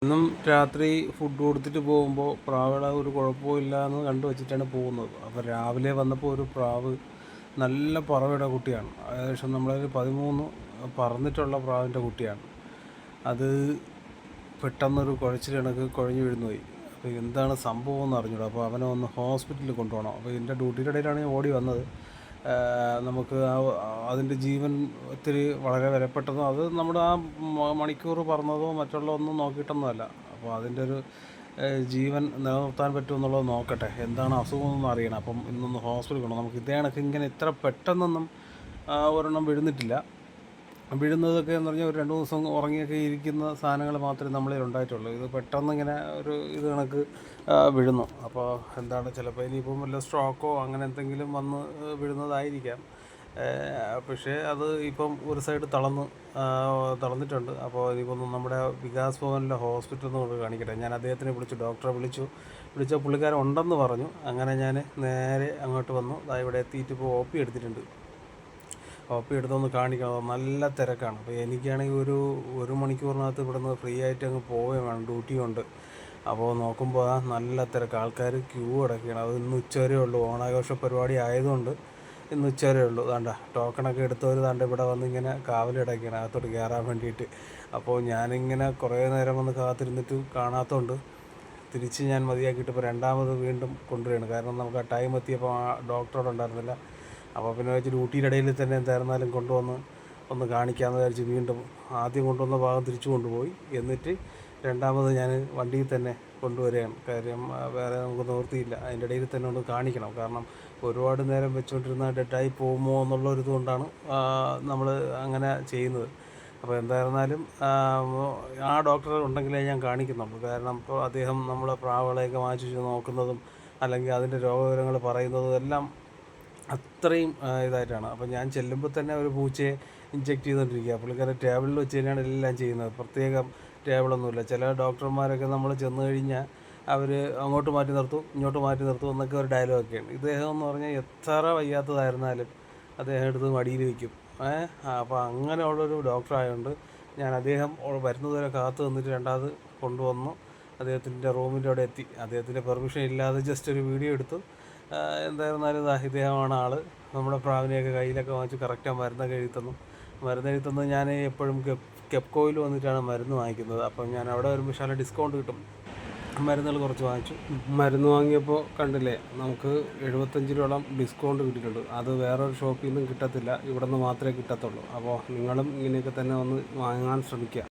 ഇന്നും രാത്രി ഫുഡ് കൊടുത്തിട്ട് പോകുമ്പോൾ പ്രാവുകളെ ഒരു കുഴപ്പമില്ല എന്ന് കണ്ടു വച്ചിട്ടാണ് പോകുന്നത്. അപ്പോൾ രാവിലെ വന്നപ്പോൾ ഒരു പ്രാവ് നല്ല പറവയുടെ കുട്ടിയാണ്. ഏകദേശം നമ്മളൊരു 13 പറന്നിട്ടുള്ള പ്രാവിൻ്റെ കുട്ടിയാണ്. അത് പെട്ടെന്നൊരു കുഴച്ചിൽ കണക്ക് കുഴഞ്ഞു വീഴുന്നുപോയി. അപ്പോൾ എന്താണ് സംഭവം എന്ന് അറിഞ്ഞൂടാ. അപ്പോൾ അവനെ ഒന്ന് ഹോസ്പിറ്റലിൽ കൊണ്ടുപോകണം. അപ്പോൾ എൻ്റെ ഡ്യൂട്ടിയുടെ ഇടയിലാണ് ഞാൻ ഓടി വന്നത്. നമുക്ക് അതിൻ്റെ ജീവൻ ഒത്തിരി വളരെ വിലപ്പെട്ടതോ അത് നമ്മുടെ ആ മണിക്കൂർ പറന്നതോ മറ്റുള്ള ഒന്നും നോക്കിയിട്ടൊന്നുമല്ല. അപ്പോൾ അതിൻ്റെ ഒരു ജീവൻ നിലനിർത്താൻ പറ്റുമെന്നുള്ളത് നോക്കട്ടെ. എന്താണ് അസുഖമെന്നൊന്നും അറിയണം. അപ്പം ഇന്നൊന്ന് ഹോസ്പിറ്റലിൽ കൊണ്ടു. നമുക്ക് ഇതേ കണക്ക് ഇങ്ങനെ ഇത്ര പെട്ടെന്നൊന്നും ഒരെണ്ണം വീഴുന്നിട്ടില്ല. വീഴുന്നതൊക്കെ എന്ന് പറഞ്ഞാൽ ഒരു 2 ദിവസം ഉറങ്ങിയൊക്കെ ഇരിക്കുന്ന സാധനങ്ങൾ മാത്രമേ നമ്മളിൽ ഉണ്ടായിട്ടുള്ളൂ. ഇത് പെട്ടെന്ന് ഇങ്ങനെ ഒരു ഇത് കണക്ക് വീഴുന്നു. അപ്പോൾ എന്താണ് ചിലപ്പോൾ ഇനിയിപ്പം വല്ല സ്ട്രോക്കോ അങ്ങനെ എന്തെങ്കിലും വന്ന് വീഴുന്നതായിരിക്കാം. പക്ഷേ അത് ഇപ്പം ഒരു സൈഡ് തളർന്നിട്ടുണ്ട്. അപ്പോൾ ഇനിയിപ്പം നമ്മുടെ വികാസ് ഭവനിലെ ഹോസ്പിറ്റലിൽ നിന്ന് കാണിക്കട്ടെ. ഞാൻ അദ്ദേഹത്തിനെ ഡോക്ടറെ വിളിച്ച പുള്ളിക്കാരൻ ഉണ്ടെന്ന് പറഞ്ഞു. അങ്ങനെ ഞാൻ നേരെ അങ്ങോട്ട് വന്നു. ഇവിടെ എത്തിയിട്ട് ഇപ്പോൾ OP എടുത്തിട്ടുണ്ട്. OP എടുത്തൊന്ന് കാണിക്കണം. നല്ല തിരക്കാണ്. അപ്പോൾ എനിക്കാണെങ്കിൽ ഒരു മണിക്കൂറിനകത്ത് ഇവിടുന്ന് ഫ്രീ ആയിട്ട് അങ്ങ് പോവുകയും വേണം. ഡ്യൂട്ടി ഉണ്ട്. അപ്പോൾ നോക്കുമ്പോൾ നല്ല തിരക്ക്. ആൾക്കാർ ക്യൂ കിടക്കുകയാണ്. അത് ഇന്ന് ഉച്ചവരെ ഉള്ളൂ. ഓണാഘോഷ പരിപാടി ആയതുകൊണ്ട് ഇന്ന് ഉച്ചവരെ ഉള്ളൂ. ടോക്കണൊക്കെ എടുത്തവർ ഇവിടെ വന്ന് ഇങ്ങനെ കാവലിടയ്ക്കുകയാണ് അകത്തോട്ട് കയറാൻ വേണ്ടിയിട്ട്. അപ്പോൾ ഞാനിങ്ങനെ കുറേ നേരം വന്ന് കാത്തിരുന്നിട്ട് കാണാത്തതുകൊണ്ട് തിരിച്ച് ഞാൻ മതിയാക്കിയിട്ട് ഇപ്പോൾ രണ്ടാമത് വീണ്ടും കൊണ്ടുവരികയാണ്. കാരണം നമുക്ക് ആ ടൈം എത്തിയപ്പോൾ ആ ഡോക്ടറോട് ഉണ്ടായിരുന്നില്ല. അപ്പോൾ പിന്നെ വെച്ച് ഡ്യൂട്ടിയുടെ ഇടയിൽ തന്നെ എന്തായിരുന്നാലും കൊണ്ടുവന്ന് ഒന്ന് കാണിക്കാമെന്ന് വിചാരിച്ച് വീണ്ടും ആദ്യം കൊണ്ടുവന്ന ഭാഗം തിരിച്ചു കൊണ്ടുപോയി. എന്നിട്ട് രണ്ടാമത് ഞാൻ വണ്ടിയിൽ തന്നെ കൊണ്ടുവരികയാണ്. കാര്യം വേറെ നമുക്ക് നിവൃത്തിയില്ല. അതിൻ്റെ ഇടയിൽ തന്നെ ഒന്ന് കാണിക്കണം. കാരണം ഒരുപാട് നേരം വെച്ചുകൊണ്ടിരുന്ന ഡെഡായി പോകുമോ എന്നുള്ളൊരിത് കൊണ്ടാണ് നമ്മൾ അങ്ങനെ ചെയ്യുന്നത്. അപ്പോൾ എന്തായിരുന്നാലും ആ ഡോക്ടർ ഉണ്ടെങ്കിലേ ഞാൻ കാണിക്കുന്നുള്ളൂ. കാരണം ഇപ്പോൾ അദ്ദേഹം നമ്മളെ പ്രാവുകളെയൊക്കെ വാങ്ങിച്ച് നോക്കുന്നതും അല്ലെങ്കിൽ അതിൻ്റെ രോഗവിവരങ്ങൾ പറയുന്നതും എല്ലാം അത്രയും ഇതായിട്ടാണ്. അപ്പോൾ ഞാൻ ചെല്ലുമ്പോൾ തന്നെ ഒരു പൂച്ചയെ ഇഞ്ചെക്റ്റ് ചെയ്തുകൊണ്ടിരിക്കുക. പുള്ളിക്കാരൻ ടേബിളിൽ വെച്ച് തന്നെയാണ് എല്ലാം ചെയ്യുന്നത്. പ്രത്യേകം ടേബിളൊന്നുമില്ല. ചില ഡോക്ടർമാരൊക്കെ നമ്മൾ ചെന്ന് കഴിഞ്ഞാൽ അവർ അങ്ങോട്ട് മാറ്റി നിർത്തും, ഇങ്ങോട്ട് മാറ്റി നിർത്തും എന്നൊക്കെ ഒരു ഡയലോഗൊക്കെയാണ്. ഇദ്ദേഹം എന്ന് പറഞ്ഞാൽ എത്ര വയ്യാത്തതായിരുന്നാലും അദ്ദേഹം എടുത്ത് മടിയിൽ വയ്ക്കും. അപ്പോൾ അങ്ങനെയുള്ളൊരു ഡോക്ടറായതുകൊണ്ട് ഞാൻ അദ്ദേഹം വരുന്നതുവരെ കാത്തു നിന്നിട്ട് രണ്ടാമത് കൊണ്ടുവന്നു അദ്ദേഹത്തിൻ്റെ റൂമിൻ്റെ അവിടെ എത്തി. അദ്ദേഹത്തിൻ്റെ പെർമിഷൻ ഇല്ലാതെ ജസ്റ്റ് ഒരു വീഡിയോ എടുത്തു. എന്തായിരുന്നാലും ഇദ്ദേഹമാണ് ആൾ. നമ്മുടെ പ്രാവിനെയൊക്കെ കയ്യിലൊക്കെ വാങ്ങിച്ച് കറക്റ്റാണ് മരുന്നൊക്കെ എഴുതി തന്നു. ഞാൻ എപ്പോഴും കെപ്കോയിൽ വന്നിട്ടാണ് മരുന്ന് വാങ്ങിക്കുന്നത്. അപ്പം ഞാൻ അവിടെ വരുമ്പോൾ ശാല ഡിസ്കൗണ്ട് കിട്ടും. മരുന്നുകൾ കുറച്ച് വാങ്ങിച്ചു. മരുന്ന് വാങ്ങിയപ്പോൾ കണ്ടില്ലേ, നമുക്ക് 75 രൂപയോളം ഡിസ്കൗണ്ട് കിട്ടിയിട്ടുണ്ട്. അത് വേറൊരു ഷോപ്പിൽ നിന്നും കിട്ടത്തില്ല, ഇവിടെ നിന്ന് മാത്രമേ കിട്ടത്തുള്ളൂ. അപ്പോൾ നിങ്ങളും ഇങ്ങനെയൊക്കെ തന്നെ ഒന്ന് വാങ്ങാൻ ശ്രമിക്കുക.